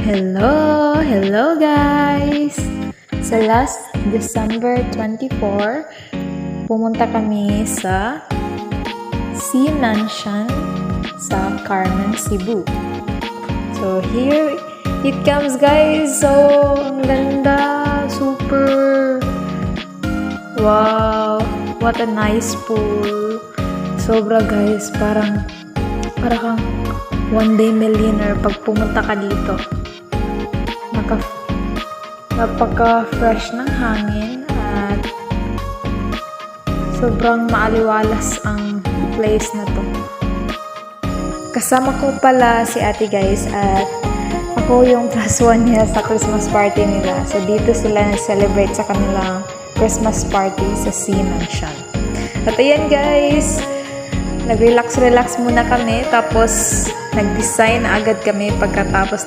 Hello guys! Sa last December 24, pumunta kami sa Sea Mansion sa Carmen, Cebu. So here it comes guys! So, ang ganda! Super! Wow! What a nice pool! Sobra guys! Parang kang one day millionaire pag pumunta ka dito. Napaka-fresh ng hangin at sobrang maaliwalas ang place na to. Kasama ko pala si ate guys at ako yung +1 niya sa Christmas party nila. So dito sila nag-celebrate sa kanilang Christmas party sa Sea Mansion. At ayan guys, nag-relax muna kami tapos nag-design agad kami pagkatapos